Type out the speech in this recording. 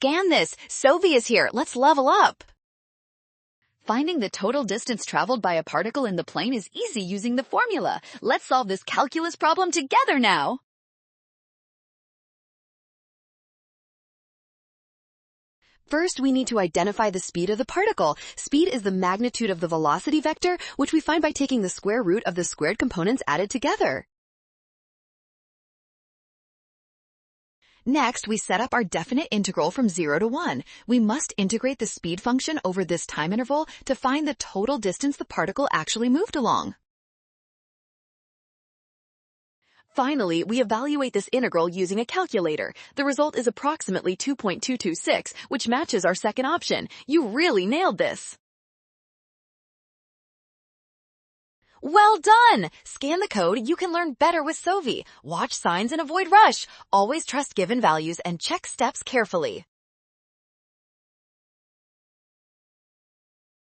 scan this. Sovi is here. Let's level up. Finding the total distance traveled by a particle in the plane is easy using the formula. Let's solve this calculus problem together now. First, we need to identify the speed of the particle. Speed is the magnitude of the velocity vector, which we find by taking the square root of the squared components added together. Next, we set up our definite integral from 0 to 1. We must integrate the speed function over this time interval to find the total distance the particle actually moved along. Finally, we evaluate this integral using a calculator. The result is approximately 2.226, which matches our second option. You really nailed this. Well done! Scan the code. You can learn better with Sovi. Watch signs and avoid rush. Always trust given values and check steps carefully.